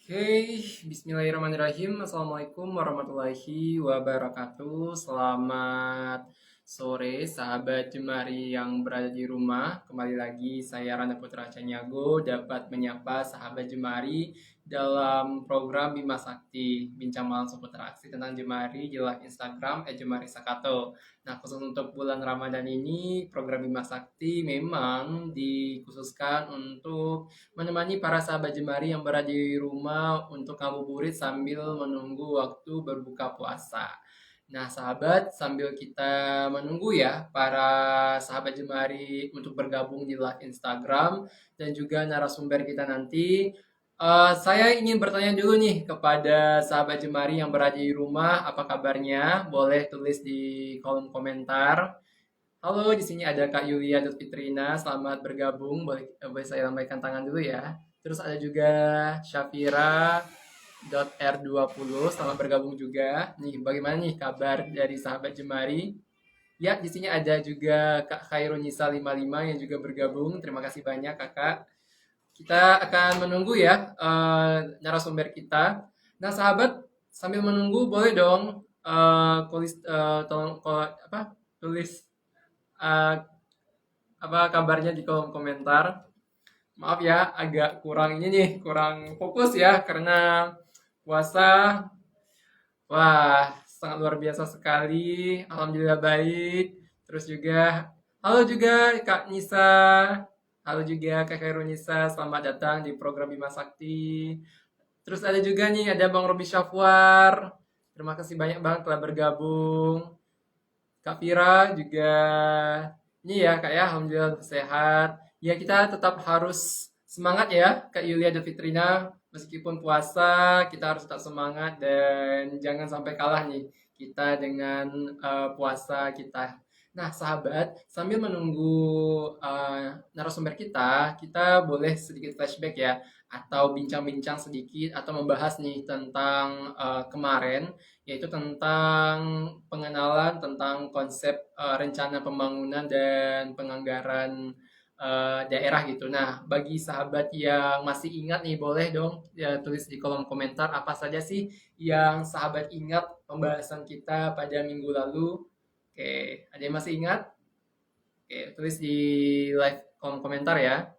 Oke, Bismillahirrahmanirrahim. Assalamualaikum warahmatullahi wabarakatuh. Selamat sore, sahabat Jemari yang berada di rumah. Kembali lagi, saya Rana Putra Canyago dapat menyapa sahabat Jemari dalam program Bima Sakti, Bincang Malam Seputar Aksi tentang Jemari di live Instagram @jemari_sakato. Nah, khusus untuk bulan Ramadan ini, program Bima Sakti memang dikhususkan untuk menemani para sahabat Jemari yang berada di rumah untuk ngabuburit sambil menunggu waktu berbuka puasa. Nah, sahabat, sambil kita menunggu ya para sahabat Jemari untuk bergabung di live Instagram dan juga narasumber kita nanti, saya ingin bertanya dulu nih kepada sahabat Jemari yang berada di rumah, apa kabarnya? Boleh tulis di kolom komentar. Halo, di sini ada Kak Yulia Fitrina. Selamat bergabung. Boleh saya lambaikan tangan dulu ya. Terus ada juga Syafira.R20. Selamat bergabung juga. Nih, bagaimana nih kabar dari sahabat Jemari? Ya, di sini ada juga Kak Khairunisa 55 yang juga bergabung. Terima kasih banyak, Kakak. Kita akan menunggu ya narasumber kita. Nah, sahabat, sambil menunggu boleh dong tolong tulis eh, apa kabarnya di kolom komentar. Maaf ya, agak kurang ini nih, kurang fokus ya karena puasa. Wah, sangat luar biasa sekali. Alhamdulillah baik. Terus juga, halo juga Kak Nisa. Halo juga Kak Khairul Nisa. Selamat datang di program Bima Sakti. Terus ada juga nih, ada Bang Robi Syafwar. Terima kasih banyak Bang telah bergabung. Kak Vira juga ini ya Kak ya, alhamdulillah sehat. Ya kita tetap harus semangat ya Kak Yulia dan Fitrina. Meskipun puasa, kita harus tetap semangat dan jangan sampai kalah nih kita dengan puasa kita. Nah sahabat, sambil menunggu narasumber kita boleh sedikit flashback ya, atau bincang-bincang sedikit, atau membahas nih tentang kemarin, yaitu tentang pengenalan tentang konsep rencana pembangunan dan penganggaran daerah gitu. Nah, bagi sahabat yang masih ingat nih, boleh dong ya, tulis di kolom komentar apa saja sih yang sahabat ingat pembahasan kita pada minggu lalu. Oke, ada yang masih ingat? Oke, tulis di live kolom komentar ya.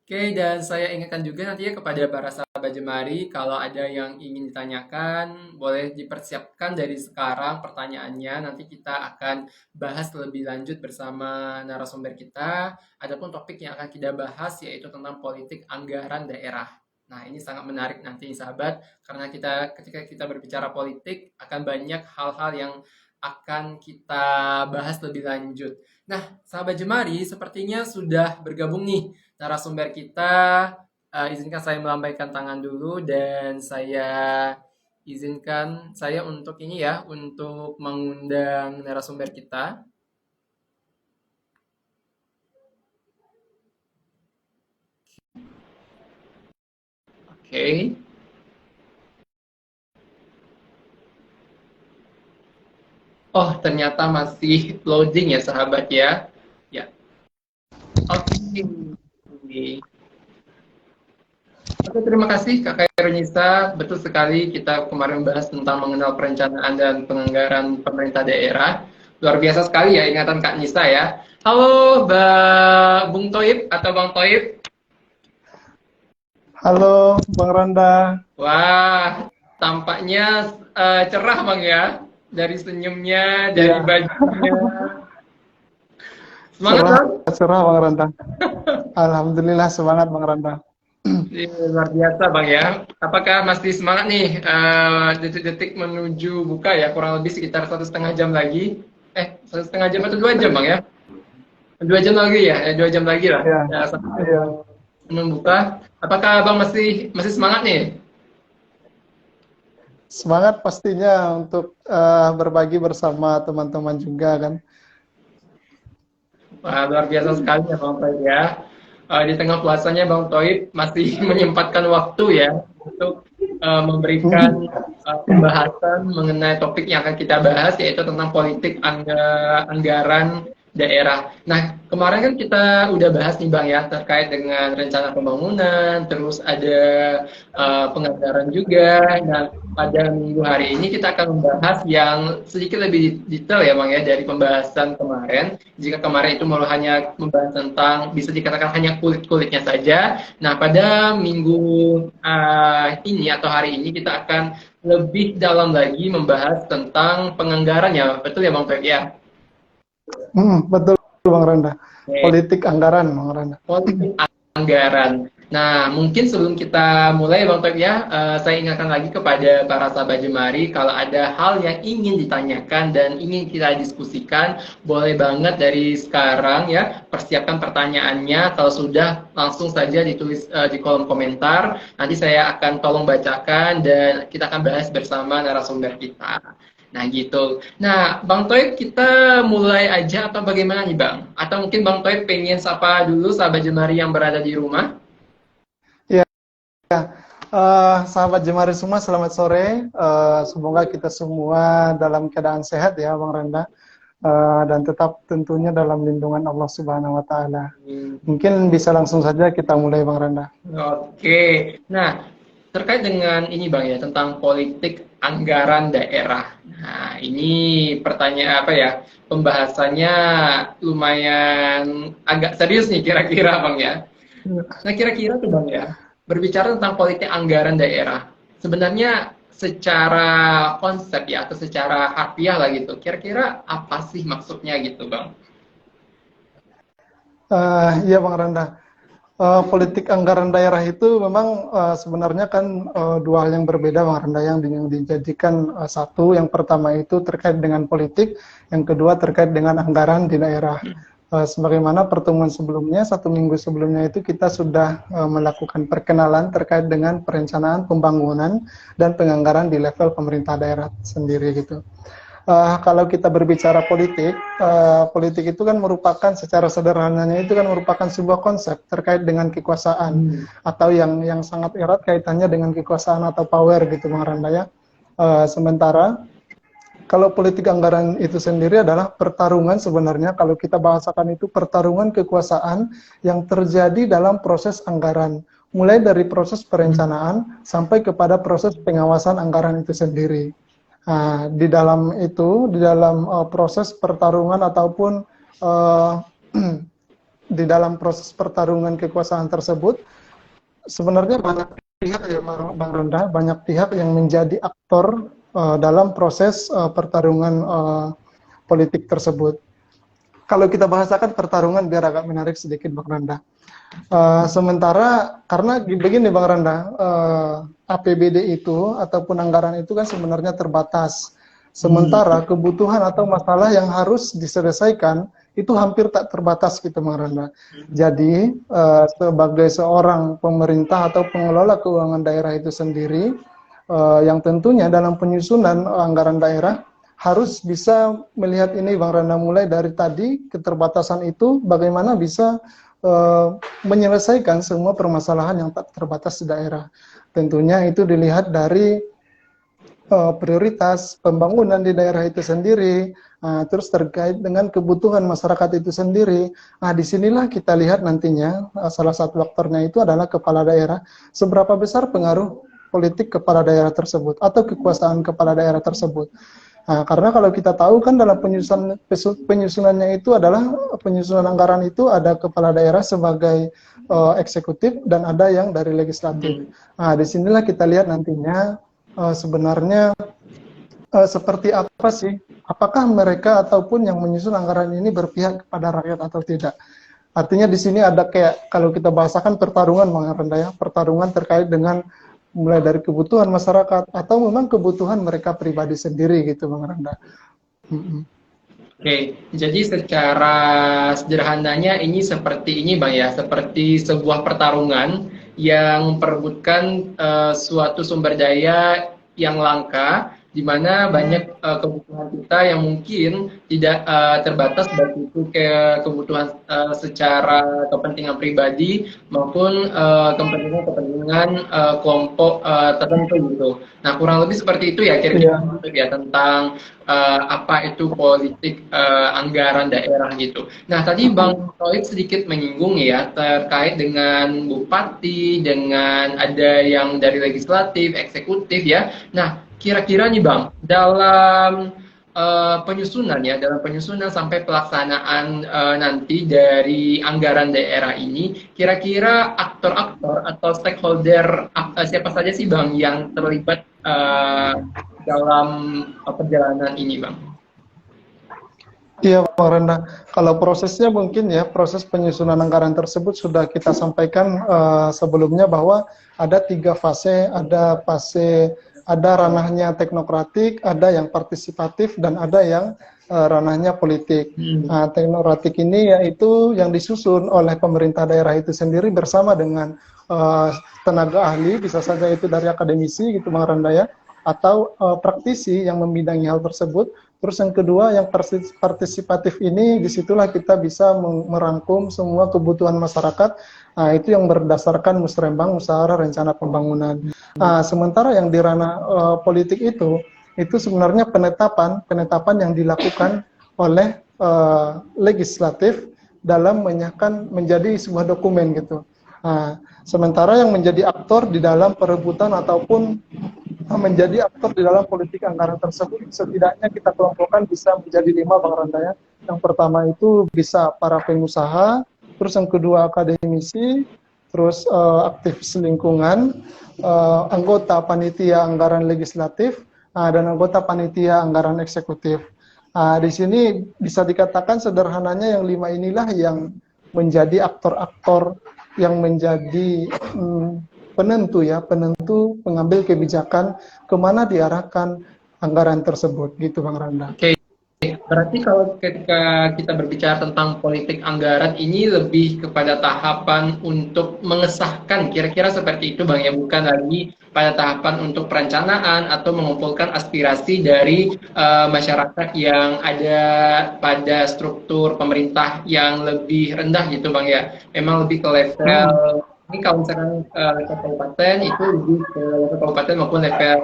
Oke, dan saya ingatkan juga nantinya kepada para sahabat Jemari, kalau ada yang ingin ditanyakan, boleh dipersiapkan dari sekarang pertanyaannya. Nanti kita akan bahas lebih lanjut bersama narasumber kita. Adapun topik yang akan kita bahas yaitu tentang politik anggaran daerah. Nah, ini sangat menarik nanti sahabat, karena ketika kita berbicara politik akan banyak hal-hal yang akan kita bahas lebih lanjut. Nah, sahabat Jemari, sepertinya sudah bergabung nih narasumber kita. Izinkan saya melambaikan tangan dulu dan izinkan saya untuk ini ya, untuk mengundang narasumber kita. Oke. Oh, ternyata masih loading ya sahabat ya. Ya. Oke. Oke, terima kasih Kak Khairunisa. Betul sekali kita kemarin bahas tentang mengenal perencanaan dan penganggaran pemerintah daerah. Luar biasa sekali ya ingatan Kak Nisa ya. Halo Bung Toib atau Bang Toib. Halo Bang Randa. Wah, tampaknya cerah Bang ya. Dari senyumnya, dari Ya, bajunya. Semangat cerah, Bang. cerah Bang Randa. Alhamdulillah semangat Bang Randa. Luar biasa Bang ya. Apakah masih semangat nih detik-detik menuju buka ya, kurang lebih sekitar 1,5 jam lagi. 1,5 jam atau 2 jam Bang ya? 2 jam lagi ya, 2 jam lagi lah. Ya, Ya, sampai ya. buka. Apakah Bang masih semangat nih? Semangat pastinya untuk berbagi bersama teman-teman juga kan. Wah, luar biasa sekali ya Bang Toib ya. Di tengah puasanya Bang Toib masih menyempatkan waktu ya untuk memberikan pembahasan mengenai topik yang akan kita bahas, yaitu tentang politik anggaran daerah. Nah, kemarin kan kita udah bahas nih Bang ya terkait dengan rencana pembangunan, terus ada penganggaran juga. Nah, pada minggu hari ini kita akan membahas yang sedikit lebih detail ya Bang ya dari pembahasan kemarin. Jika kemarin itu malah hanya membahas tentang bisa dikatakan hanya kulit-kulitnya saja. Nah, pada minggu ini atau hari ini kita akan lebih dalam lagi membahas tentang penganggaran ya. Betul ya Bang Pep ya? Betul Bang Randa. Oke. Politik anggaran Bang Randa. Politik anggaran. Nah, mungkin sebelum kita mulai, Bang Pep ya, saya ingatkan lagi kepada para sahabat Jemari, kalau ada hal yang ingin ditanyakan dan ingin kita diskusikan, boleh banget dari sekarang ya, persiapkan pertanyaannya. Kalau sudah, langsung saja ditulis di kolom komentar. Nanti saya akan tolong bacakan dan kita akan bahas bersama narasumber kita. Nah gitu. Nah, Bang Toib kita mulai aja atau bagaimana nih Bang? Atau mungkin Bang Toib pengen sapa dulu sahabat Jemari yang berada di rumah? Ya, sahabat Jemari semua, selamat sore. Semoga kita semua dalam keadaan sehat ya, Bang Randa. Dan tetap tentunya dalam lindungan Allah Subhanahu wa Ta'ala. Mungkin bisa langsung saja kita mulai, Bang Randa. Oke. Nah, terkait dengan ini Bang ya, tentang politik anggaran daerah. Nah, ini pertanyaan apa ya? Pembahasannya lumayan agak serius nih kira-kira Bang ya. Nah, kira-kira tuh Bang ya, berbicara tentang politik anggaran daerah, sebenarnya secara konsep ya, atau secara harfiah lah gitu, kira-kira apa sih maksudnya gitu Bang? Iya, Bang Randa. Politik anggaran daerah itu memang sebenarnya kan dua hal yang berbeda, Bang Randa, yang dijadikan satu. Yang pertama itu terkait dengan politik, yang kedua terkait dengan anggaran di daerah. Sebagaimana pertemuan sebelumnya, 1 minggu sebelumnya itu kita sudah melakukan perkenalan terkait dengan perencanaan pembangunan dan penganggaran di level pemerintah daerah sendiri gitu. Kalau kita berbicara politik, politik itu kan merupakan secara sederhananya itu kan merupakan sebuah konsep terkait dengan kekuasaan atau yang sangat erat kaitannya dengan kekuasaan atau power gitu Bang Randa ya. Sementara kalau politik anggaran itu sendiri adalah pertarungan sebenarnya kalau kita bahasakan itu pertarungan kekuasaan yang terjadi dalam proses anggaran. Mulai dari proses perencanaan sampai kepada proses pengawasan anggaran itu sendiri. Nah, di dalam itu, di dalam proses pertarungan ataupun di dalam proses pertarungan kekuasaan tersebut, sebenarnya banyak pihak ya Bang Ronda, banyak pihak yang menjadi aktor dalam proses pertarungan politik tersebut. Kalau kita bahasakan pertarungan biar agak menarik sedikit Bang Randa. Sementara karena begini Bang Randa, APBD itu ataupun anggaran itu kan sebenarnya terbatas. Sementara kebutuhan atau masalah yang harus diselesaikan itu hampir tak terbatas gitu Bang Randa. Jadi sebagai seorang pemerintah atau pengelola keuangan daerah itu sendiri, yang tentunya dalam penyusunan anggaran daerah harus bisa melihat ini Bang Randa, mulai dari tadi keterbatasan itu bagaimana bisa menyelesaikan semua permasalahan yang tak terbatas di daerah. Tentunya itu dilihat dari prioritas pembangunan di daerah itu sendiri, terus terkait dengan kebutuhan masyarakat itu sendiri. Nah, disinilah kita lihat nantinya salah satu faktornya itu adalah kepala daerah, seberapa besar pengaruh politik kepala daerah tersebut atau kekuasaan kepala daerah tersebut. Nah, karena kalau kita tahu kan dalam penyusunannya itu adalah penyusunan anggaran itu ada kepala daerah sebagai eksekutif dan ada yang dari legislatif. Nah, disinilah kita lihat nantinya sebenarnya seperti apa sih, apakah mereka ataupun yang menyusun anggaran ini berpihak kepada rakyat atau tidak. Artinya di sini ada kayak kalau kita bahasakan pertarungan Bang Randa ya, pertarungan terkait dengan mulai dari kebutuhan masyarakat atau memang kebutuhan mereka pribadi sendiri gitu Bang Randa. Oke, jadi secara sederhananya ini seperti ini Bang ya, seperti sebuah pertarungan yang memperebutkan suatu sumber daya yang langka di mana banyak kebutuhan kita yang mungkin tidak terbatas baik itu ke kebutuhan secara kepentingan pribadi maupun kepentingan-kepentingan kelompok tertentu gitu. Nah, kurang lebih seperti itu ya kira-kira Iya. ya tentang apa itu politik anggaran daerah gitu. Nah, tadi Bang Toib sedikit menyinggung ya terkait dengan bupati, dengan ada yang dari legislatif, eksekutif ya. Nah, kira-kira nih Bang, dalam penyusunan ya, dalam penyusunan sampai pelaksanaan nanti dari anggaran daerah ini, kira-kira aktor-aktor atau stakeholder siapa saja sih Bang yang terlibat dalam perjalanan ini, Bang? Iya, Bang Renda. Kalau prosesnya mungkin ya, proses penyusunan anggaran tersebut sudah kita sampaikan sebelumnya bahwa ada 3 fase, ada ranahnya teknokratik, ada yang partisipatif, dan ada yang ranahnya politik. Nah, teknokratik ini yaitu yang disusun oleh pemerintah daerah itu sendiri bersama dengan tenaga ahli, bisa saja itu dari akademisi gitu Bang Renda ya, atau praktisi yang membidangi hal tersebut. Terus yang kedua, yang partisipatif ini, disitulah kita bisa merangkum semua kebutuhan masyarakat. Nah, itu yang berdasarkan musrembang, musyawarah rencana pembangunan. Nah, sementara yang di ranah politik itu sebenarnya penetapan yang dilakukan oleh legislatif dalam menjadi sebuah dokumen gitu. Nah, sementara yang menjadi aktor di dalam perebutan ataupun menjadi aktor di dalam politik anggaran tersebut, setidaknya kita kelompokkan bisa menjadi 5 Bang Randa ya. Yang pertama itu bisa para pengusaha, terus yang kedua akademisi, terus aktivis lingkungan, anggota panitia anggaran legislatif, dan anggota panitia anggaran eksekutif. Di sini bisa dikatakan sederhananya yang 5 inilah yang menjadi aktor-aktor yang menjadi penentu pengambil kebijakan kemana diarahkan anggaran tersebut, gitu Bang Randa. Oke, berarti kalau ketika kita berbicara tentang politik anggaran ini lebih kepada tahapan untuk mengesahkan, kira-kira seperti itu Bang ya, bukan lagi pada tahapan untuk perencanaan atau mengumpulkan aspirasi dari masyarakat yang ada pada struktur pemerintah yang lebih rendah gitu Bang ya. Memang lebih ke level ini kalau misalkan level kabupaten itu lebih ke level kabupaten maupun level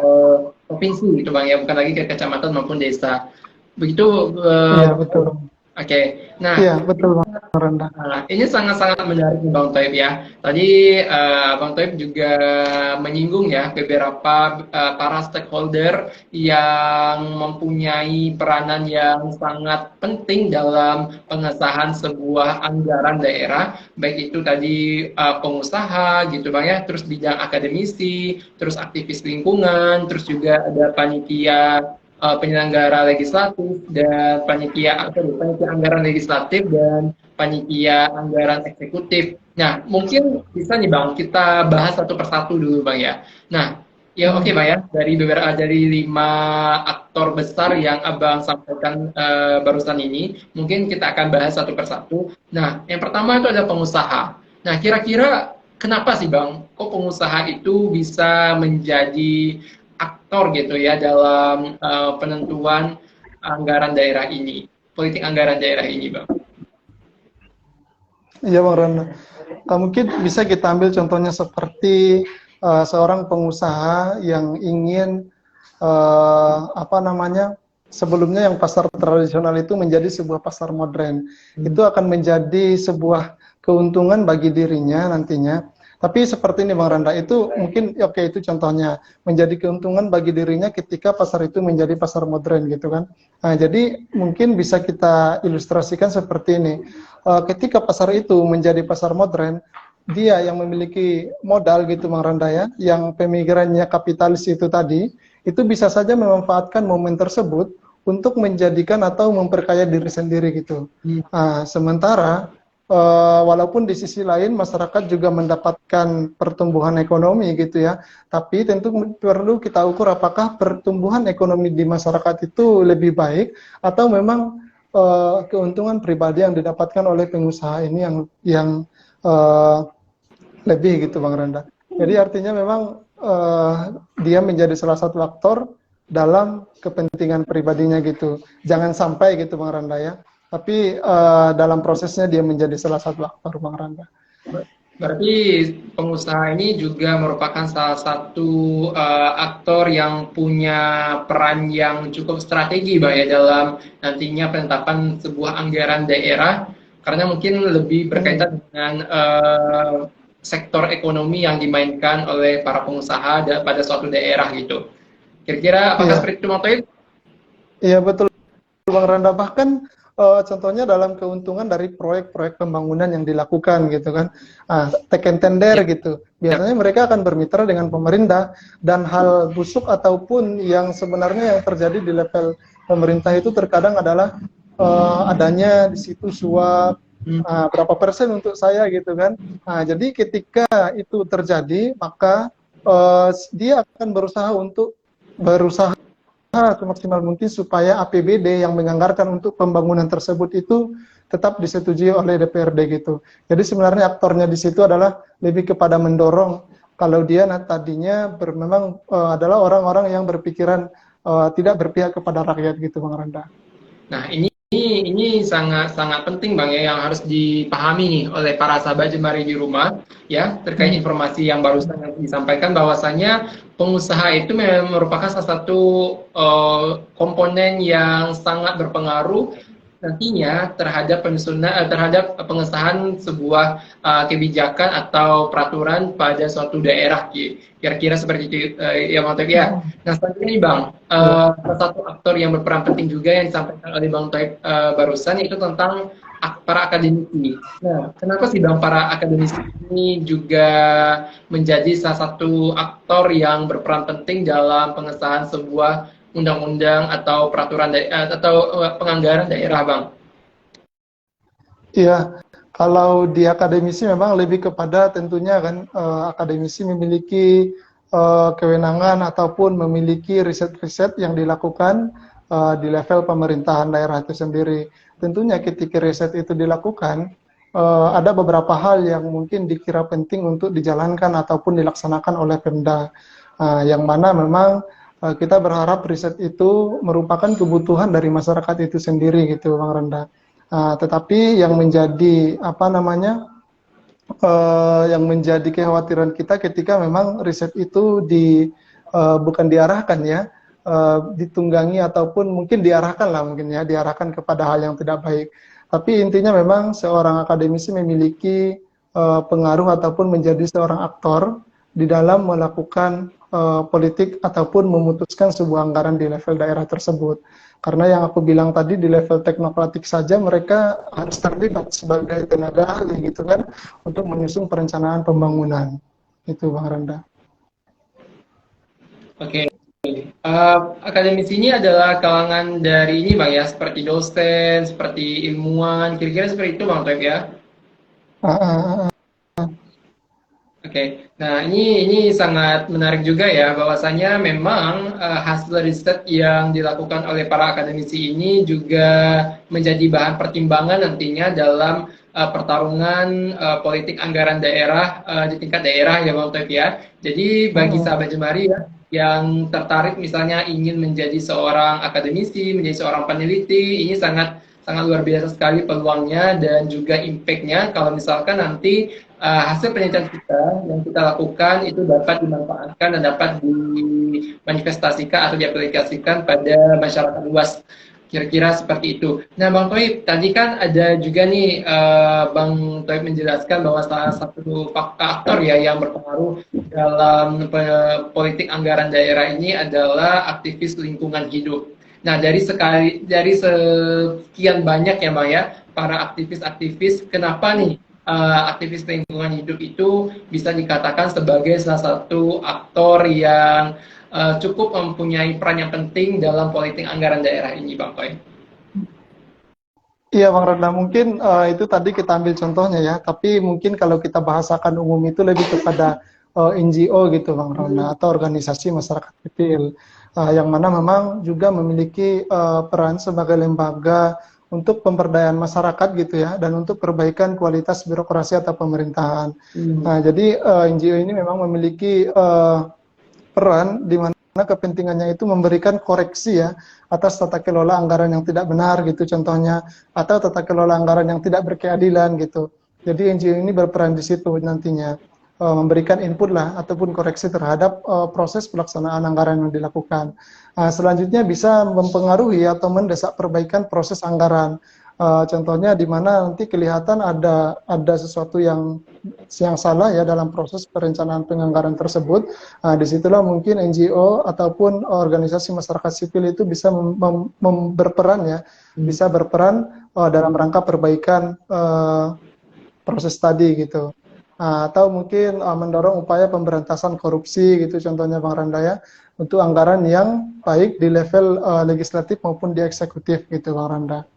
provinsi gitu Bang ya, bukan lagi ke kecamatan maupun desa. Begitu. Iya, betul. Oke. Nah, Iya, betul Bang Randa. ini sangat-sangat menarik nih Bang Toib ya. Tadi Bang Toib juga menyinggung ya beberapa para stakeholder yang mempunyai peranan yang sangat penting dalam pengesahan sebuah anggaran daerah, baik itu tadi pengusaha gitu Bang ya, terus bidang akademisi, terus aktivis lingkungan, terus juga ada panitia penyelenggara legislatif dan panitia anggaran legislatif dan panitia anggaran eksekutif. Nah, mungkin bisa nih Bang, kita bahas satu persatu dulu Bang ya. Nah, ya oke Bang ya, dari 5 aktor besar yang Abang sampaikan barusan ini, mungkin kita akan bahas satu persatu. Nah, yang pertama itu ada pengusaha. Nah, kira-kira kenapa sih Bang, kok pengusaha itu bisa menjadi aktor gitu ya dalam penentuan anggaran daerah ini, politik anggaran daerah ini, Bang? Iya Bang Randa. Mungkin bisa kita ambil contohnya seperti seorang pengusaha yang ingin sebelumnya yang pasar tradisional itu menjadi sebuah pasar modern. Itu akan menjadi sebuah keuntungan bagi dirinya nantinya. Tapi seperti ini Bang Randa, itu mungkin oke, itu contohnya menjadi keuntungan bagi dirinya ketika pasar itu menjadi pasar modern gitu kan. Nah, jadi mungkin bisa kita ilustrasikan seperti ini. Ketika pasar itu menjadi pasar modern, dia yang memiliki modal gitu Bang Randa ya, yang pemikirannya kapitalis itu tadi, itu bisa saja memanfaatkan momen tersebut untuk menjadikan atau memperkaya diri sendiri gitu. Sementara walaupun di sisi lain masyarakat juga mendapatkan pertumbuhan ekonomi gitu ya, tapi tentu perlu kita ukur apakah pertumbuhan ekonomi di masyarakat itu lebih baik atau memang keuntungan pribadi yang didapatkan oleh pengusaha ini yang lebih gitu Bang Randa. Jadi artinya memang dia menjadi salah satu aktor dalam kepentingan pribadinya gitu. Jangan sampai gitu Bang Randa ya. Tapi dalam prosesnya dia menjadi salah satu aktor Bang Randa. Berarti pengusaha ini juga merupakan salah satu aktor yang punya peran yang cukup strategi, Bang, ya, dalam nantinya penetapan sebuah anggaran daerah, karena mungkin lebih berkaitan dengan sektor ekonomi yang dimainkan oleh para pengusaha pada suatu daerah gitu. Kira-kira apakah Iya, seperti itu, Bang Toib? iya betul Bang Randa. Bahkan contohnya dalam keuntungan dari proyek-proyek pembangunan yang dilakukan gitu kan. Take and tender Ya, gitu. ya. Biasanya mereka akan bermitra dengan pemerintah dan hal busuk ataupun yang sebenarnya yang terjadi di level pemerintah itu terkadang adalah adanya di situ suap Hmm. berapa persen untuk saya gitu kan. Jadi ketika itu terjadi maka dia akan berusaha semaksimal mungkin supaya APBD yang menganggarkan untuk pembangunan tersebut itu tetap disetujui oleh DPRD gitu. Jadi sebenarnya aktornya di situ adalah lebih kepada mendorong kalau dia tadinya memang adalah orang-orang yang berpikiran tidak berpihak kepada rakyat gitu Bang Randa. Nah, ini sangat sangat penting, Bang, ya, yang harus dipahami nih oleh para sahabat Jemari di rumah, ya, terkait informasi yang barusan yang disampaikan, bahwasanya pengusaha itu memang merupakan salah satu komponen yang sangat berpengaruh nantinya terhadap terhadap pengesahan sebuah kebijakan atau peraturan pada suatu daerah, kira-kira seperti itu, ya, Bang Toib, ya. Nah, selanjutnya nih, Bang, Ya. salah satu aktor yang berperan penting juga yang disampaikan oleh Bang Toib barusan, itu tentang para akademisi. Nah, kenapa sih, Bang, para akademisi ini juga menjadi salah satu aktor yang berperan penting dalam pengesahan sebuah undang-undang atau peraturan atau penganggaran daerah, Bang? Iya, kalau di akademisi memang lebih kepada tentunya kan akademisi memiliki kewenangan ataupun memiliki riset-riset yang dilakukan di level pemerintahan daerah itu sendiri. Tentunya ketika riset itu dilakukan, ada beberapa hal yang mungkin dikira penting untuk dijalankan ataupun dilaksanakan oleh Pemda, yang mana memang kita berharap riset itu merupakan kebutuhan dari masyarakat itu sendiri gitu, Bang Renda. Tetapi yang menjadi apa namanya yang menjadi kekhawatiran kita ketika memang riset itu bukan diarahkan ya, ditunggangi ataupun mungkin diarahkan lah mungkin ya, diarahkan kepada hal yang tidak baik. Tapi intinya memang seorang akademisi memiliki pengaruh ataupun menjadi seorang aktor di dalam melakukan politik ataupun memutuskan sebuah anggaran di level daerah tersebut. Karena yang aku bilang tadi di level teknokratik saja mereka harus terlibat sebagai tenaga ahli gitu kan untuk menyusun perencanaan pembangunan. Itu Bang Randa. Oke. Akademisi ini adalah kalangan dari ini, Bang, ya, seperti dosen, seperti ilmuwan, kira-kira seperti itu, Bang Toib, ya. Ah, ah, ah. Oke, nah ini sangat menarik juga ya, bahwasanya memang hasil riset yang dilakukan oleh para akademisi ini juga menjadi bahan pertimbangan nantinya dalam pertarungan politik anggaran daerah di tingkat daerah, ya, Bang Taufik, ya. Jadi bagi Hmm. sahabat Jemari ya yang tertarik misalnya ingin menjadi seorang akademisi, menjadi seorang peneliti, ini sangat sangat luar biasa sekali peluangnya dan juga impact-nya kalau misalkan nanti hasil penelitian kita yang kita lakukan itu dapat dimanfaatkan dan dapat dimanifestasikan atau diaplikasikan pada masyarakat luas. Kira-kira seperti itu. Nah, Bang Toib, tadi kan ada juga nih Bang Toib menjelaskan bahwa salah satu aktor ya yang berpengaruh dalam politik anggaran daerah ini adalah aktivis lingkungan hidup. Nah, dari sekian banyak ya, Bang, ya, para aktivis-aktivis, kenapa nih aktivis lingkungan hidup itu bisa dikatakan sebagai salah satu aktor yang cukup mempunyai peran yang penting dalam politik anggaran daerah ini, Bang Koy? Iya Bang Randa, mungkin itu tadi kita ambil contohnya ya, tapi mungkin kalau kita bahasakan umum itu lebih kepada NGO gitu Bang Randa, atau organisasi masyarakat sipil, yang mana memang juga memiliki peran sebagai lembaga untuk pemberdayaan masyarakat gitu ya, dan untuk perbaikan kualitas birokrasi atau pemerintahan. Hmm. Nah, jadi NGO ini memang memiliki peran di mana kepentingannya itu memberikan koreksi ya atas tata kelola anggaran yang tidak benar gitu contohnya, atau tata kelola anggaran yang tidak berkeadilan gitu. Jadi NGO ini berperan di situ nantinya, memberikan input lah ataupun koreksi terhadap proses pelaksanaan anggaran yang dilakukan. Selanjutnya bisa mempengaruhi atau mendesak perbaikan proses anggaran. Contohnya di mana nanti kelihatan ada sesuatu yang salah ya dalam proses perencanaan penganggaran tersebut. Disitulah mungkin NGO ataupun organisasi masyarakat sipil itu bisa berperan ya, bisa berperan dalam rangka perbaikan proses tadi gitu. Atau mungkin mendorong upaya pemberantasan korupsi gitu contohnya Bang Randa ya, untuk anggaran yang baik di level legislatif maupun di eksekutif gitu Bang Randa.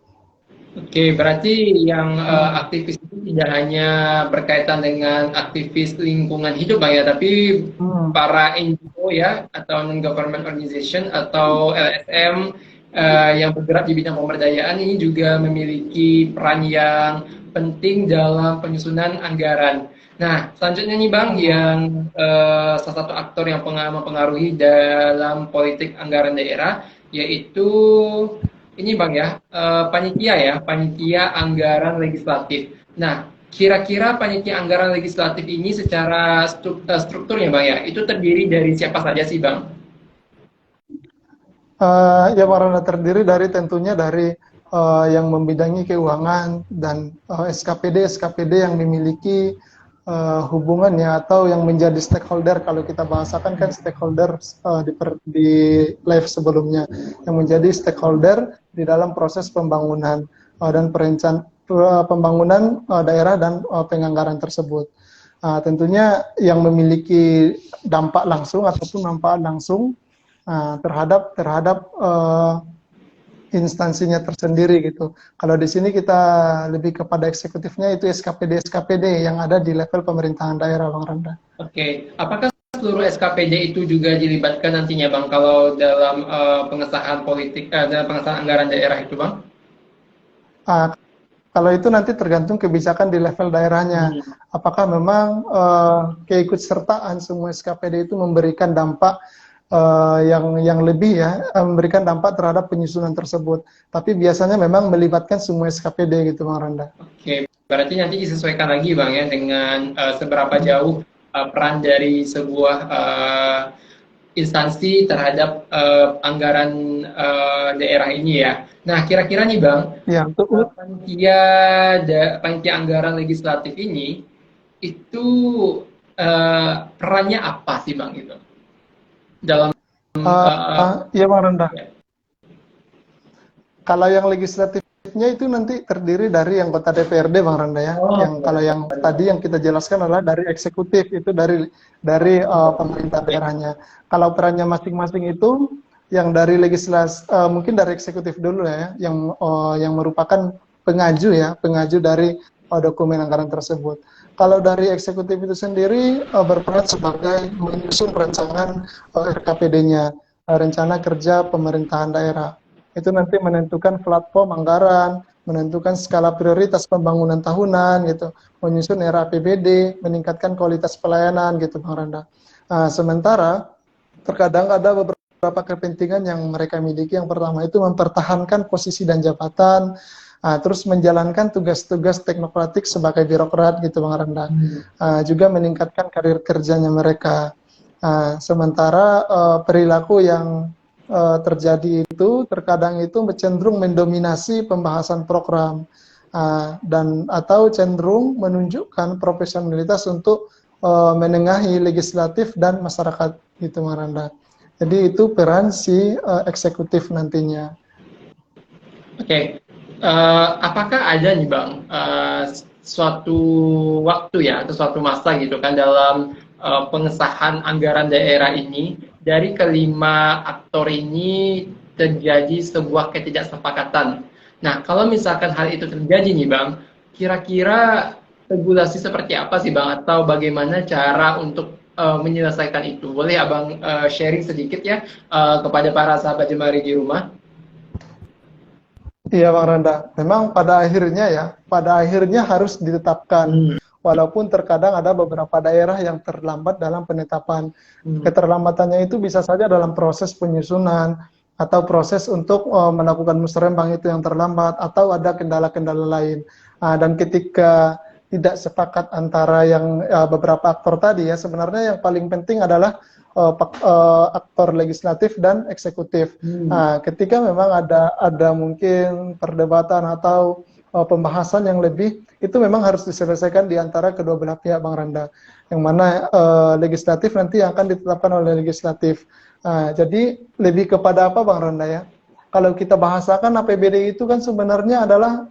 Oke, berarti yang aktivis itu tidak hanya berkaitan dengan aktivis lingkungan hidup, Bang ya, tapi para NGO ya, atau non-government organization atau LSM yang bergerak di bidang pemberdayaan ini juga memiliki peran yang penting dalam penyusunan anggaran. Nah, selanjutnya nih Bang, yang salah satu aktor yang mempengaruhi dalam politik anggaran daerah, yaitu ini Bang ya, panitia anggaran legislatif. Nah, kira-kira panitia anggaran legislatif ini secara strukturnya Bang ya, itu terdiri dari siapa saja sih Bang? Ya Bang terdiri dari tentunya dari yang membidangi keuangan dan SKPD yang memiliki hubungannya atau yang menjadi stakeholder, kalau kita bahasakan kan stakeholder di live sebelumnya, yang menjadi stakeholder di dalam proses pembangunan dan pembangunan daerah dan penganggaran tersebut. Tentunya yang memiliki dampak langsung ataupun manfaat langsung terhadap instansinya tersendiri gitu. Kalau di sini kita lebih kepada eksekutifnya itu SKPD yang ada di level pemerintahan daerah Bang Randa. Oke, apakah seluruh SKPD itu juga dilibatkan nantinya Bang kalau dalam pengesahan dalam pengesahan anggaran daerah itu Bang? Kalau itu nanti tergantung kebijakan di level daerahnya. Apakah memang keikutsertaan semua SKPD itu memberikan dampak yang lebih ya, memberikan dampak terhadap penyusunan tersebut. Tapi biasanya memang melibatkan semua SKPD gitu Bang Randa. Oke, berarti nanti disesuaikan lagi Bang ya dengan seberapa jauh peran dari sebuah instansi terhadap anggaran daerah ini ya. Nah, kira-kira nih Bang, ya, untuk panitia anggaran legislatif ini itu perannya apa sih Bang gitu? Dalam ya Bang Randa. ya. Kalau yang legislatifnya itu nanti terdiri dari anggota DPRD Bang Randa ya. Kalau yang tadi yang kita jelaskan adalah dari eksekutif, itu dari pemerintah daerahnya. Kalau perannya masing-masing itu yang dari legislasi mungkin dari eksekutif dulu ya, yang merupakan pengaju dari dokumen anggaran tersebut. Kalau dari eksekutif itu sendiri berperan sebagai menyusun rancangan RKPD-nya, rencana kerja pemerintahan daerah. Itu nanti menentukan platform anggaran, menentukan skala prioritas pembangunan tahunan gitu, menyusun RAPBD, meningkatkan kualitas pelayanan gitu Bang Randa. Sementara terkadang ada beberapa kepentingan yang mereka miliki. Yang pertama itu mempertahankan posisi dan jabatan, terus menjalankan tugas-tugas teknokratik sebagai birokrat gitu Bang Randa. Juga meningkatkan karir kerjanya mereka. Sementara perilaku yang terjadi itu terkadang itu cenderung mendominasi pembahasan program dan atau cenderung menunjukkan profesionalitas untuk menengahi legislatif dan masyarakat gitu Bang Randa. Jadi itu peran si eksekutif nantinya. Oke. Apakah ada nih Bang suatu waktu ya atau suatu masa gitu kan dalam pengesahan anggaran daerah ini dari kelima aktor ini terjadi sebuah ketidaksepakatan. Nah, kalau misalkan hal itu terjadi nih Bang, kira-kira regulasi seperti apa sih Bang atau bagaimana cara untuk menyelesaikan itu? Boleh Abang sharing sedikit ya kepada para sahabat Jemari di rumah? Iya Bang Randa, memang pada akhirnya harus ditetapkan walaupun terkadang ada beberapa daerah yang terlambat dalam penetapan. Keterlambatannya itu bisa saja dalam proses penyusunan atau proses untuk melakukan musrembang itu yang terlambat, atau ada kendala-kendala lain. Dan ketika tidak sepakat antara yang beberapa aktor tadi ya, sebenarnya yang paling penting adalah aktor legislatif dan eksekutif. Ketika memang ada mungkin perdebatan atau pembahasan yang lebih, itu memang harus diselesaikan di antara kedua belah pihak, Bang Randa. Yang mana legislatif nanti akan ditetapkan oleh legislatif. Jadi lebih kepada apa, Bang Randa ya? Kalau kita bahasakan APBD itu kan sebenarnya adalah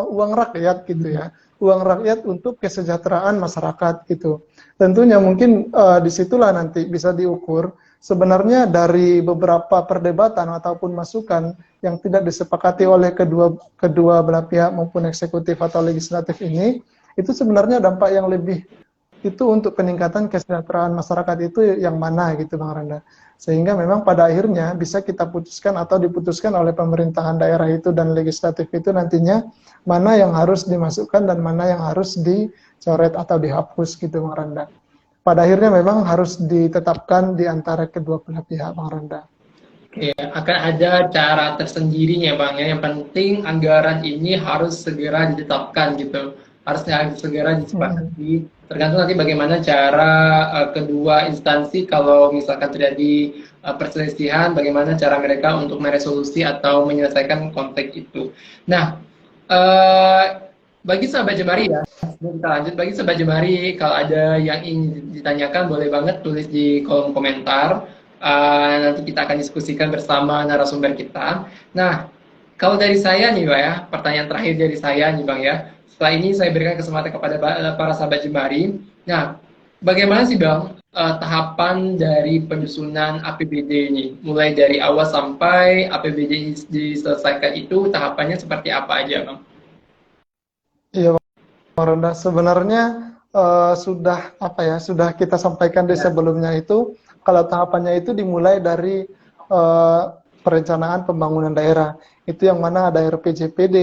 uang rakyat gitu ya, uang rakyat untuk kesejahteraan masyarakat gitu. Tentunya mungkin disitulah nanti bisa diukur sebenarnya dari beberapa perdebatan ataupun masukan yang tidak disepakati oleh kedua belah pihak maupun eksekutif atau legislatif ini, itu sebenarnya dampak yang lebih itu untuk peningkatan kesejahteraan masyarakat itu yang mana gitu, Bang Randa. Sehingga memang pada akhirnya bisa kita putuskan atau diputuskan oleh pemerintahan daerah itu dan legislatif itu nantinya mana yang harus dimasukkan dan mana yang harus dicoret atau dihapus gitu, Bang Randa. Pada akhirnya memang harus ditetapkan di antara kedua belah pihak, Bang Randa. Oke, akan ada cara tersendirinya Bang ya. Yang penting anggaran ini harus segera ditetapkan gitu. Harusnya segera disepakati. Tergantung nanti bagaimana cara kedua instansi kalau misalkan terjadi perselisihan, bagaimana cara mereka untuk meresolusi atau menyelesaikan konflik itu. Nah, bagi sahabat Jemari ya, sebelum kita lanjut, bagi sahabat Jemari, kalau ada yang ingin ditanyakan, boleh banget tulis di kolom komentar. Nanti kita akan diskusikan bersama narasumber kita. Nah, kalau dari saya nih Pak ya, pertanyaan terakhir dari saya nih Bang ya. Setelah ini saya berikan kesempatan kepada para sahabat Jemari. Nah, bagaimana sih Bang tahapan dari penyusunan APBD ini? Mulai dari awal sampai APBD ini diselesaikan itu tahapannya seperti apa aja Bang? Iya, Bang Randa. Sebenarnya sudah apa ya? Sudah kita sampaikan di sebelumnya itu. Kalau tahapannya itu dimulai dari perencanaan pembangunan daerah. Itu yang mana ada RPJPD,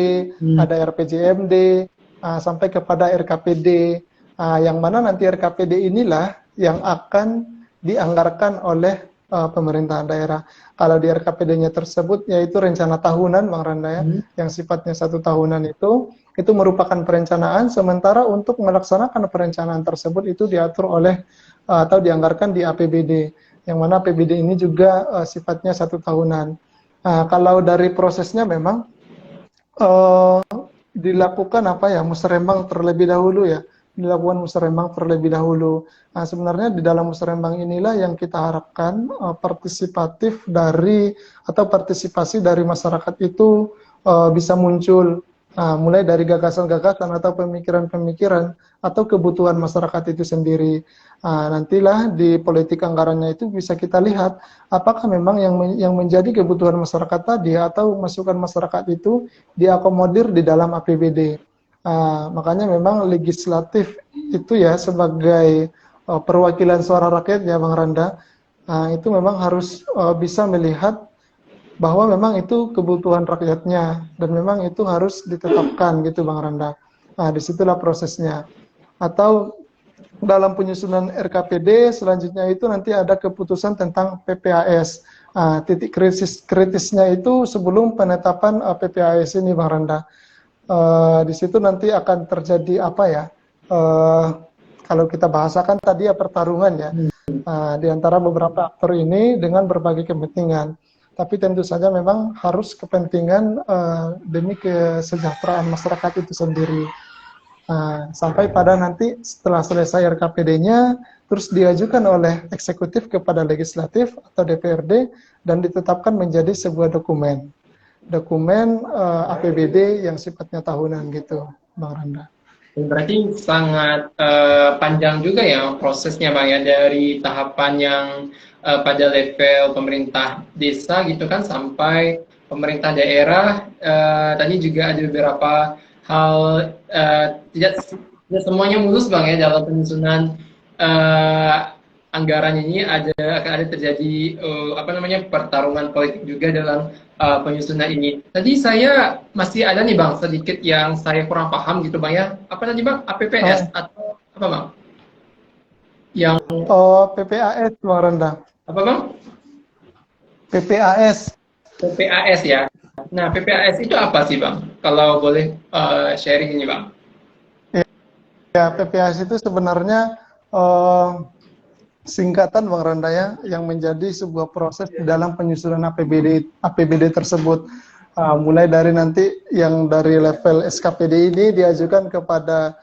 ada RPJMD, sampai kepada RKPD. Yang mana nanti RKPD inilah yang akan dianggarkan oleh pemerintahan daerah. Kalau di RKPD-nya tersebut yaitu rencana tahunan, Bang Randa ya, yang sifatnya 1 tahunan itu merupakan perencanaan, sementara untuk melaksanakan perencanaan tersebut itu diatur oleh atau dianggarkan di APBD, yang mana APBD ini juga sifatnya 1 tahunan. Kalau dari prosesnya memang dilakukan apa ya, musrembang terlebih dahulu ya, dilakukan musrembang terlebih dahulu. Sebenarnya di dalam musrembang inilah yang kita harapkan partisipatif dari atau partisipasi dari masyarakat itu bisa muncul. Mulai dari gagasan-gagasan atau pemikiran-pemikiran atau kebutuhan masyarakat itu sendiri. Nantilah di politik anggarannya itu bisa kita lihat apakah memang yang menjadi kebutuhan masyarakat tadi atau masukan masyarakat itu diakomodir di dalam APBD. Makanya memang legislatif itu ya sebagai perwakilan suara rakyat ya Bang Randa, itu memang harus bisa melihat bahwa memang itu kebutuhan rakyatnya dan memang itu harus ditetapkan gitu Bang Randa. Disitulah prosesnya. Atau dalam penyusunan RKPD selanjutnya itu nanti ada keputusan tentang PPAS. Titik kritisnya itu sebelum penetapan PPAS ini Bang Randa. Di situ nanti akan terjadi apa ya? Kalau kita bahasakan tadi ya pertarungan ya di antara beberapa aktor ini dengan berbagai kepentingan. Tapi tentu saja memang harus kepentingan demi kesejahteraan masyarakat itu sendiri. Sampai pada nanti setelah selesai RKPD-nya, terus diajukan oleh eksekutif kepada legislatif atau DPRD dan ditetapkan menjadi sebuah dokumen. Dokumen APBD yang sifatnya tahunan gitu, Bang Randa. Berarti sangat panjang juga ya prosesnya Bang ya, dari tahapan yang pada level pemerintah desa gitu kan sampai pemerintah daerah. Tadi juga ada beberapa hal tidak semuanya mulus Bang ya dalam penyusunan anggaran ini akan ada terjadi pertarungan politik juga dalam penyusunan ini. Tadi saya masih ada nih Bang sedikit yang saya kurang paham gitu Bang ya. Apa tadi Bang? APPS atau Apa bang? Yang Oh, PPAS Bang Randa. apa bang? PPAS. PPAS ya. Nah, PPAS itu apa sih bang? Kalau boleh sharing ini bang. Ya, PPAS itu sebenarnya eh, singkatan Bang Randa ya, yang menjadi sebuah proses di dalam penyusunan APBD tersebut. Mulai dari nanti yang dari level SKPD ini diajukan kepada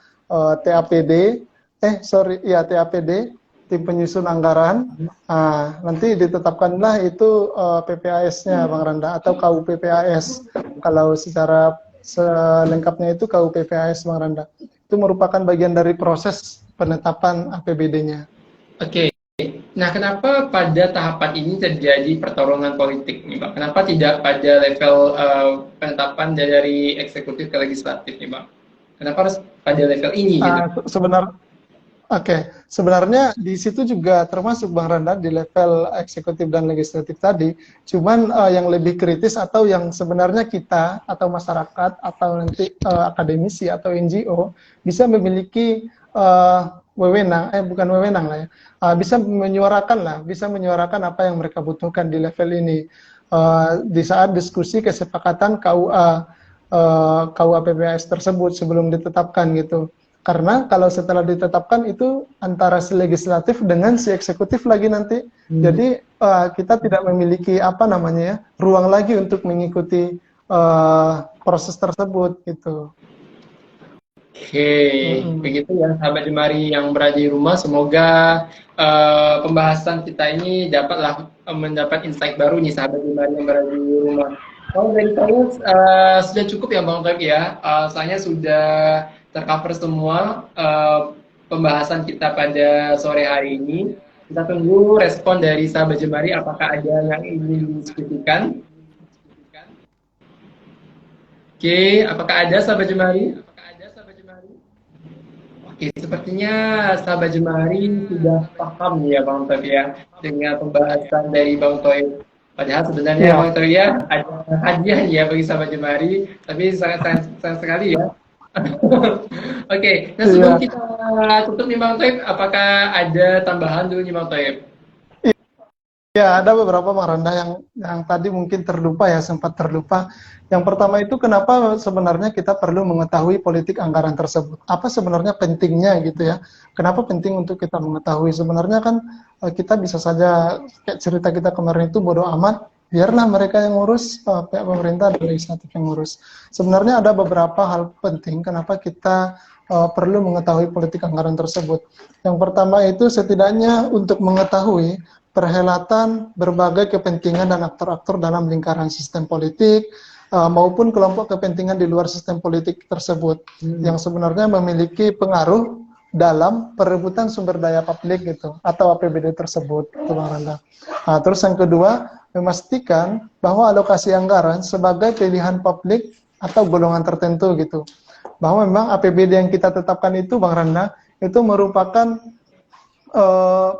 TAPD, TAPD, tim penyusun anggaran. Nanti ditetapkanlah itu PPAS-nya Bang Randa atau KU PPAS. Kalau secara selengkapnya itu KU PPAS Bang Randa. Itu merupakan bagian dari proses penetapan APBD-nya. Oke. Nah, kenapa pada tahapan ini terjadi pertarungan politik nih bang? Kenapa tidak pada level penetapan dari eksekutif ke legislatif nih bang? Kenapa harus pada level ini gitu? Sebenarnya sebenarnya di situ juga termasuk Bang Randa di level eksekutif dan legislatif tadi. Cuman yang lebih kritis atau yang sebenarnya kita atau masyarakat atau nanti akademisi atau NGO bisa memiliki bukan wewenang lah ya, bisa menyuarakan apa yang mereka butuhkan di level ini di saat diskusi kesepakatan KUA PPAS tersebut sebelum ditetapkan gitu. Karena kalau setelah ditetapkan itu antara si legislatif dengan si eksekutif lagi nanti. Jadi kita tidak memiliki ruang lagi untuk mengikuti proses tersebut gitu. Oke, begitu ya sahabat Jemari yang berada di rumah. Semoga pembahasan kita ini dapatlah mendapat insight baru nih sahabat Jemari yang berada di rumah. Kalau dari saya sudah cukup ya Bang Taib ya. Soalnya sudah tercover semua pembahasan kita pada sore hari ini. Kita tunggu respon dari sahabat Jemari apakah ada yang ingin didiskusikan. Oke, apakah ada sahabat Jemari? Oke, sepertinya sahabat Jemari sudah paham ya Bang Toib ya dengan pembahasan dari Bang Toib. Padahal sebenarnya Bang Toib ya ada hadiah ya bagi sahabat Jemari, tapi sangat sayang sekali ya. Oke, nah sebelum kita tutup nih Bang Toib, apakah ada tambahan dulu nih Bang Toib? Ya, ada beberapa Bang Randa yang tadi mungkin terlupa ya, sempat terlupa. Yang pertama itu kenapa sebenarnya kita perlu mengetahui politik anggaran tersebut. Apa sebenarnya pentingnya gitu ya. Kenapa penting untuk kita mengetahui. Sebenarnya kan kita bisa saja, kayak cerita kita kemarin itu bodoh amat, biarlah mereka yang ngurus, pihak pemerintah dan legislatif yang ngurus. Sebenarnya ada beberapa hal penting kenapa kita perlu mengetahui politik anggaran tersebut. Yang pertama itu setidaknya untuk mengetahui perhelatan berbagai kepentingan dan aktor-aktor dalam lingkaran sistem politik maupun kelompok kepentingan di luar sistem politik tersebut yang sebenarnya memiliki pengaruh dalam perebutan sumber daya publik gitu atau APBD tersebut, itu Bang Randa. Terus yang kedua, memastikan bahwa alokasi anggaran sebagai pilihan publik atau golongan tertentu gitu. Bahwa memang APBD yang kita tetapkan itu Bang Randa itu merupakan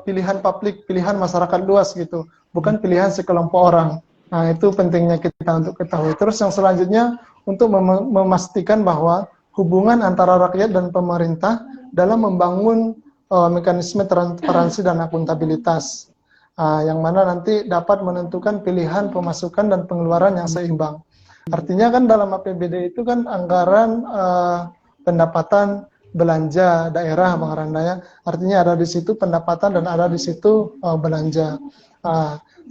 pilihan publik, pilihan masyarakat luas gitu, bukan pilihan sekelompok orang. Nah, itu pentingnya kita untuk ketahui. Terus yang selanjutnya untuk memastikan bahwa hubungan antara rakyat dan pemerintah dalam membangun mekanisme transparansi dan akuntabilitas, yang mana nanti dapat menentukan pilihan pemasukan dan pengeluaran yang seimbang. Artinya kan dalam APBD itu kan anggaran pendapatan belanja daerah Bang Randa ya. Artinya ada di situ pendapatan dan ada di situ belanja.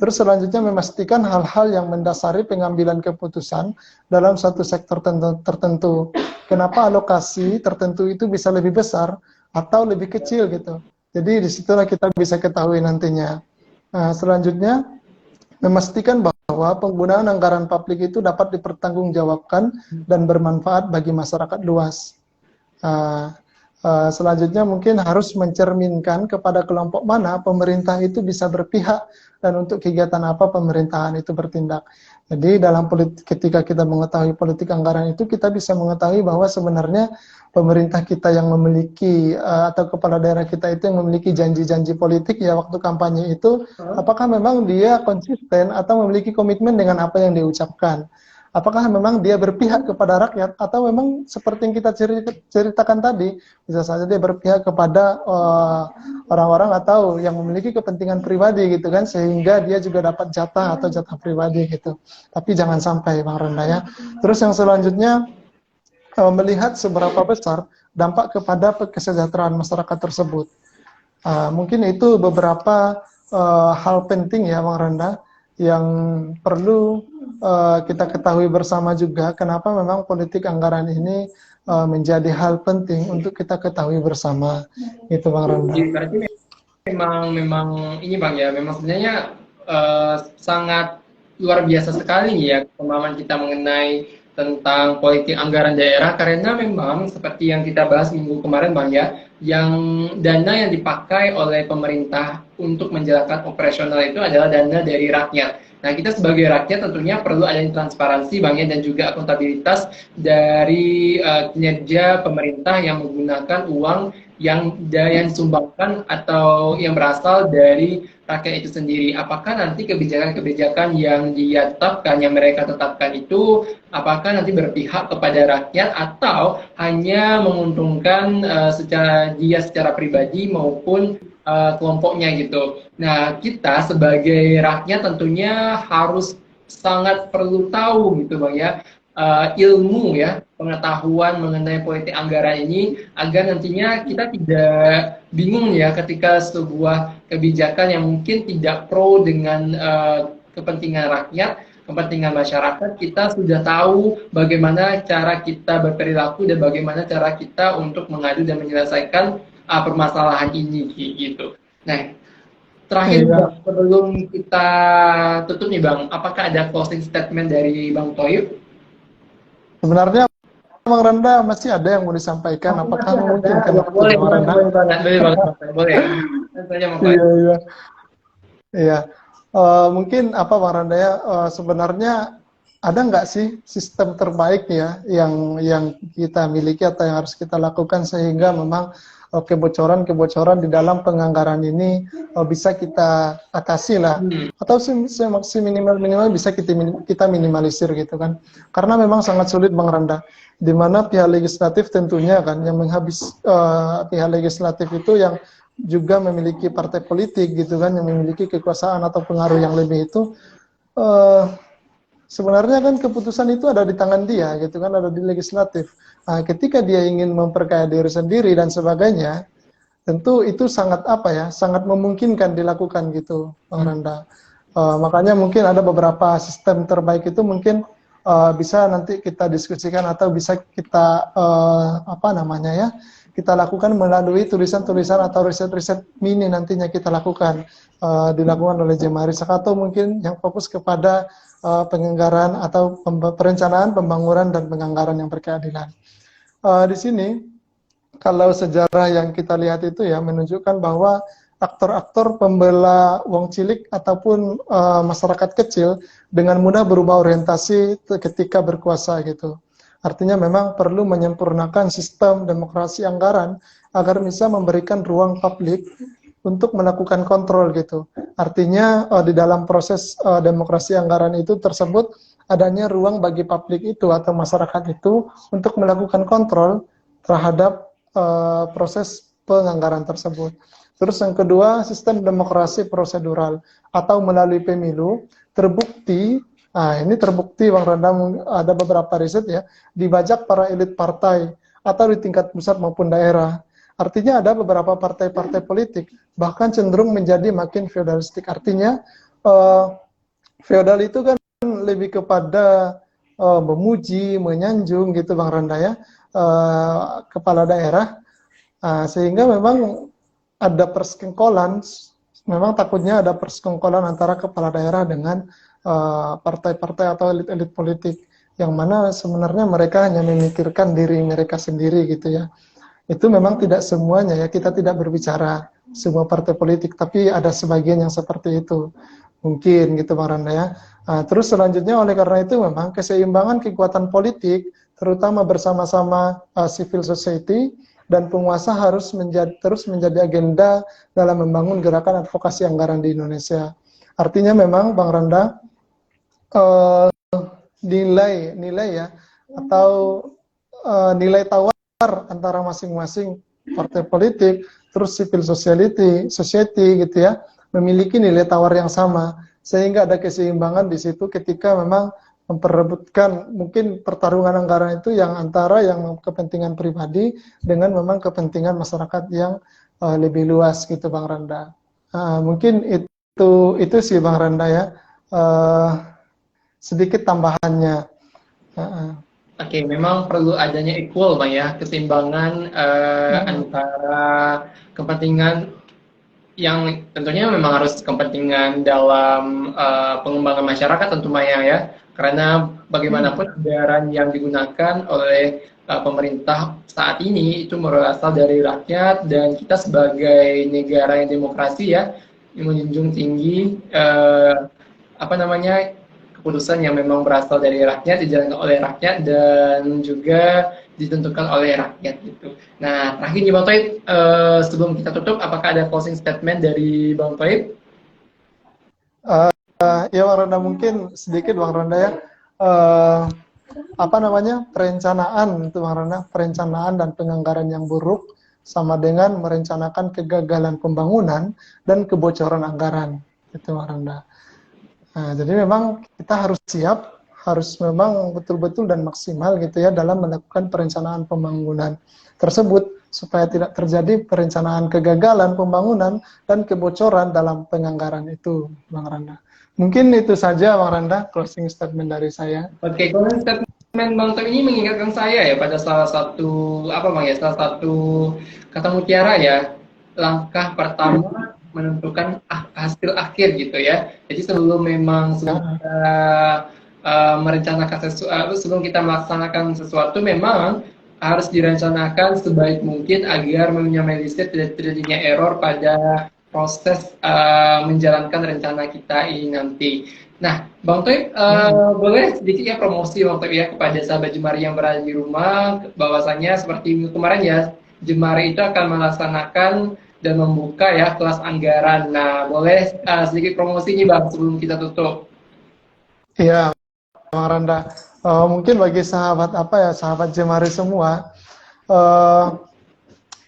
Terus selanjutnya memastikan hal-hal yang mendasari pengambilan keputusan dalam satu sektor tertentu. Kenapa alokasi tertentu itu bisa lebih besar atau lebih kecil gitu. Jadi disitulah kita bisa ketahui nantinya. Selanjutnya memastikan bahwa penggunaan anggaran publik itu dapat dipertanggungjawabkan dan bermanfaat bagi masyarakat luas. Selanjutnya mungkin harus mencerminkan kepada kelompok mana pemerintah itu bisa berpihak dan untuk kegiatan apa pemerintahan itu bertindak. Jadi dalam ketika kita mengetahui politik anggaran itu kita bisa mengetahui bahwa sebenarnya pemerintah kita yang memiliki atau kepala daerah kita itu yang memiliki janji-janji politik ya waktu kampanye itu apakah memang dia konsisten atau memiliki komitmen dengan apa yang diucapkan. Apakah memang dia berpihak kepada rakyat atau memang seperti yang kita ceritakan tadi, bisa saja dia berpihak kepada orang-orang atau yang memiliki kepentingan pribadi gitu kan, sehingga dia juga dapat jatah atau jatah pribadi gitu. Tapi jangan sampai Bang Randa ya. Terus yang selanjutnya melihat seberapa besar dampak kepada kesejahteraan masyarakat tersebut. Mungkin itu beberapa hal penting ya Bang Randa yang perlu kita ketahui bersama juga kenapa memang politik anggaran ini menjadi hal penting untuk kita ketahui bersama. Itu Bang Randa. Berarti memang ini Bang ya, memang sebenarnya sangat luar biasa sekali ya pemahaman kita mengenai tentang politik anggaran daerah, karena memang seperti yang kita bahas minggu kemarin Bang ya, yang dana yang dipakai oleh pemerintah untuk menjalankan operasional itu adalah dana dari rakyat. Nah, kita sebagai rakyat tentunya perlu adanya transparansi Bang ya, dan juga akuntabilitas dari kinerja pemerintah yang menggunakan uang yang disumbangkan atau yang berasal dari rakyat itu sendiri. Apakah nanti kebijakan-kebijakan yang dia tetapkan, yang mereka tetapkan itu, apakah nanti berpihak kepada rakyat atau hanya menguntungkan secara pribadi maupun kelompoknya gitu. Nah, kita sebagai rakyat tentunya harus sangat perlu tahu gitu Bang ya, ilmu ya, pengetahuan mengenai politik anggaran ini agar nantinya kita tidak bingung ya ketika sebuah kebijakan yang mungkin tidak pro dengan kepentingan rakyat, kepentingan masyarakat, kita sudah tahu bagaimana cara kita berperilaku dan bagaimana cara kita untuk mengadu dan menyelesaikan permasalahan ini gitu. Nah, terakhir Bang, sebelum kita tutup nih Bang, apakah ada closing statement dari Bang Toyib? Sebenarnya Bang Randa masih ada yang mau disampaikan, apakah memungkinkan boleh, Bang Randa? Boleh. Iya. Iya. Mungkin apa Bang Randa ya, sebenarnya ada nggak sih sistem terbaik ya yang kita miliki atau yang harus kita lakukan sehingga memang kebocoran-kebocoran di dalam penganggaran ini bisa kita atasi lah, atau seminimal-minimal bisa kita minimalisir gitu kan, karena memang sangat sulit Bang Randa, di mana pihak legislatif tentunya kan yang pihak legislatif itu yang juga memiliki partai politik gitu kan, yang memiliki kekuasaan atau pengaruh yang lebih itu, sebenarnya kan keputusan itu ada di tangan dia gitu kan, ada di legislatif. Nah, ketika dia ingin memperkaya diri sendiri dan sebagainya, tentu itu sangat sangat memungkinkan dilakukan gitu Bang Randa. Makanya mungkin ada beberapa sistem terbaik itu mungkin bisa nanti kita diskusikan atau bisa kita kita lakukan melalui tulisan-tulisan atau riset-riset mini nantinya kita lakukan, dilakukan oleh Jemari atau mungkin yang fokus kepada penganggaran atau perencanaan, pembangunan dan penganggaran yang berkeadilan. Di sini kalau sejarah yang kita lihat itu ya menunjukkan bahwa aktor-aktor pembela wong cilik ataupun masyarakat kecil dengan mudah berubah orientasi ketika berkuasa gitu. Artinya memang perlu menyempurnakan sistem demokrasi anggaran agar bisa memberikan ruang publik untuk melakukan kontrol gitu. Artinya di dalam proses demokrasi anggaran itu tersebut adanya ruang bagi publik itu atau masyarakat itu untuk melakukan kontrol terhadap proses penganggaran tersebut. Terus yang kedua, sistem demokrasi prosedural atau melalui pemilu terbukti, ini terbukti Bang Randa, ada beberapa riset ya, dibajak para elit partai atau di tingkat pusat maupun daerah. Artinya ada beberapa partai-partai politik bahkan cenderung menjadi makin feodalistik. Artinya feodal itu kan lebih kepada memuji, menyanjung gitu Bang Randa ya, kepala daerah, sehingga memang ada persekongkolan, memang takutnya ada persekongkolan antara kepala daerah dengan partai-partai atau elit-elit politik, yang mana sebenarnya mereka hanya memikirkan diri mereka sendiri gitu ya. Itu memang tidak semuanya ya, kita tidak berbicara semua partai politik, tapi ada sebagian yang seperti itu. Mungkin gitu Bang Randa ya. Terus selanjutnya oleh karena itu memang keseimbangan kekuatan politik, terutama bersama-sama civil society dan penguasa harus terus menjadi agenda dalam membangun gerakan advokasi anggaran di Indonesia. Artinya memang Bang Randa, nilai ya atau nilai tawar antara masing-masing partai politik, terus civil society gitu ya, memiliki nilai tawar yang sama, sehingga ada keseimbangan di situ ketika memang memperebutkan mungkin pertarungan anggaran itu yang antara yang kepentingan pribadi dengan memang kepentingan masyarakat yang lebih luas gitu Bang Randa. Mungkin itu sih Bang Randa ya, sedikit tambahannya. Oke, memang perlu adanya equal, Bang ya, keseimbangan antara kepentingan yang tentunya memang harus kepentingan dalam pengembangan masyarakat tentunya ya, karena bagaimanapun anggaran yang digunakan oleh pemerintah saat ini itu berasal dari rakyat dan kita sebagai negara yang demokrasi ya, yang menjunjung tinggi apa namanya keputusan yang memang berasal dari rakyat, dijalankan oleh rakyat dan juga ditentukan oleh rakyat gitu. Nah, terakhir nih Bang Toib, sebelum kita tutup, apakah ada closing statement dari Bang Toib? Ya Bang Ronda, mungkin sedikit Bang Ronda ya. Apa namanya, perencanaan itu Bang Ronda, perencanaan dan penganggaran yang buruk sama dengan merencanakan kegagalan pembangunan dan kebocoran anggaran, itu Bang Ronda. Nah, jadi memang kita harus siap, harus memang betul-betul dan maksimal gitu ya dalam melakukan perencanaan pembangunan tersebut supaya tidak terjadi perencanaan kegagalan pembangunan dan kebocoran dalam penganggaran itu, Bang Randa. Mungkin itu saja Bang Randa, closing statement dari saya. Oke, closing statement Bang Toib ini mengingatkan saya ya pada salah satu apa Bang ya, salah satu kata mutiara ya, langkah pertama menentukan hasil akhir gitu ya. Jadi sebelum kita merencanakan sesuatu, sebelum kita melaksanakan sesuatu memang harus direncanakan sebaik mungkin agar meminimalisir tidak terjadinya error pada proses menjalankan rencana kita ini nanti. Nah, Bang Toib, boleh sedikit ya promosi Bang Toib ya kepada sahabat Jemari yang berada di rumah, bahwasanya seperti minggu kemarin ya, Jemari itu akan melaksanakan dan membuka ya kelas anggaran. Nah, boleh sedikit promosi nih Bang sebelum kita tutup. Iya, Bang Randa. Mungkin bagi sahabat sahabat Jemari semua,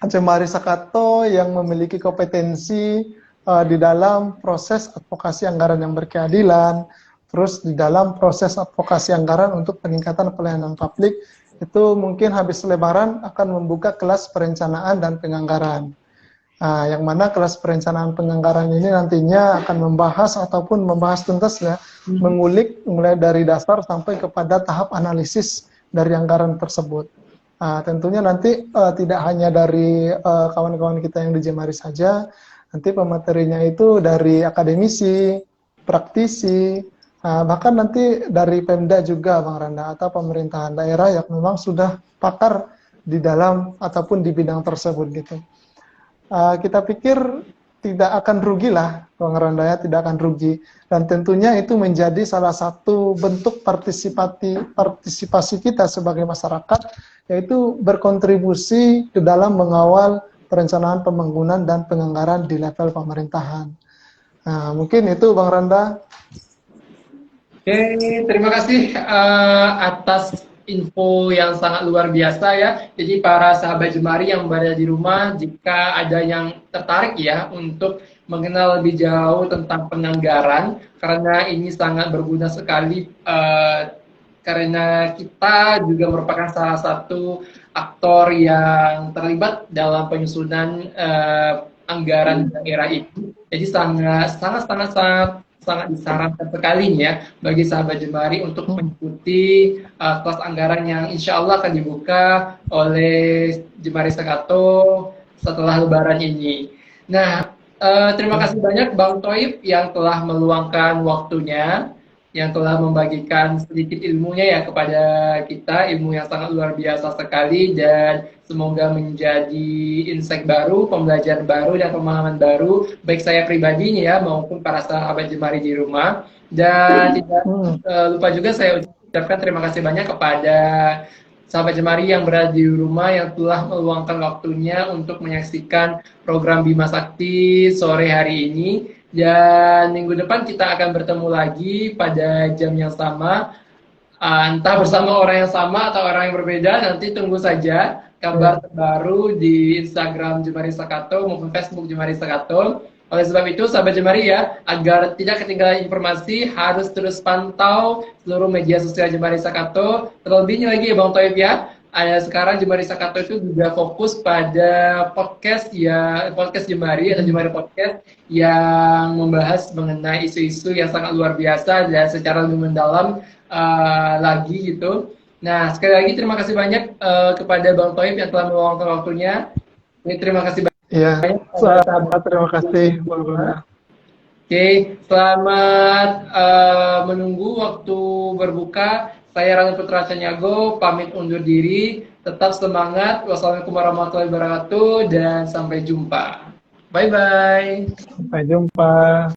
Jemari Sakato yang memiliki kompetensi di dalam proses advokasi anggaran yang berkeadilan, terus di dalam proses advokasi anggaran untuk peningkatan pelayanan publik, itu mungkin habis lebaran akan membuka kelas perencanaan dan penganggaran. Nah, yang mana kelas perencanaan penganggaran ini nantinya akan membahas ataupun membahas tuntas ya, mengulik mulai dari dasar sampai kepada tahap analisis dari anggaran tersebut. Nah, tentunya nanti tidak hanya dari kawan-kawan kita yang di Jemari saja, nanti pematerinya itu dari akademisi, praktisi, bahkan nanti dari Pemda juga Bang Randa, atau pemerintahan daerah yang memang sudah pakar di dalam ataupun di bidang tersebut gitu. Kita pikir tidak akan rugi lah, Bang Randa ya, tidak akan rugi. Dan tentunya itu menjadi salah satu bentuk partisipasi kita sebagai masyarakat, yaitu berkontribusi ke dalam mengawal perencanaan pembangunan dan penganggaran di level pemerintahan. Nah, mungkin itu Bang Randa. Oke, terima kasih atas info yang sangat luar biasa ya. Jadi para sahabat Jemari yang berada di rumah, jika ada yang tertarik ya untuk mengenal lebih jauh tentang penganggaran, karena ini sangat berguna sekali karena kita juga merupakan salah satu aktor yang terlibat dalam penyusunan anggaran daerah itu. Jadi sangat disarankan sekali ya bagi sahabat Jemari untuk mengikuti kelas anggaran yang insya Allah akan dibuka oleh Jemari Sakato setelah Lebaran ini. Nah, terima kasih banyak Bang Toib yang telah meluangkan waktunya, yang telah membagikan sedikit ilmunya ya kepada kita, ilmu yang sangat luar biasa sekali dan semoga menjadi insight baru, pembelajaran baru dan pemahaman baru baik saya pribadi ya maupun para sahabat Jemari di rumah. Dan tidak lupa juga saya ucapkan terima kasih banyak kepada sahabat Jemari yang berada di rumah yang telah meluangkan waktunya untuk menyaksikan program Bima Sakti sore hari ini. Dan minggu depan kita akan bertemu lagi pada jam yang sama Entah bersama orang yang sama atau orang yang berbeda, nanti tunggu saja kabar terbaru di Instagram Jemari Sakato maupun Facebook Jemari Sakato. Oleh sebab itu, sahabat Jemari ya, agar tidak ketinggalan informasi, harus terus pantau seluruh media sosial Jemari Sakato. Terlebihnya lagi ya Bang Toib ya, sekarang Jemari Sakato itu juga fokus pada podcast ya, podcast Jemari atau Jemari Podcast yang membahas mengenai isu-isu yang sangat luar biasa dan secara lebih mendalam lagi gitu. Nah, sekali lagi terima kasih banyak kepada Bang Toib yang telah meluangkan waktunya. Ini terima kasih banyak. Iya, terima kasih Bang Rona. Oke, selamat menunggu waktu berbuka. Saya Rani Putra Canyago, pamit undur diri. Tetap semangat. Wassalamualaikum warahmatullahi wabarakatuh dan sampai jumpa. Bye-bye. Sampai jumpa.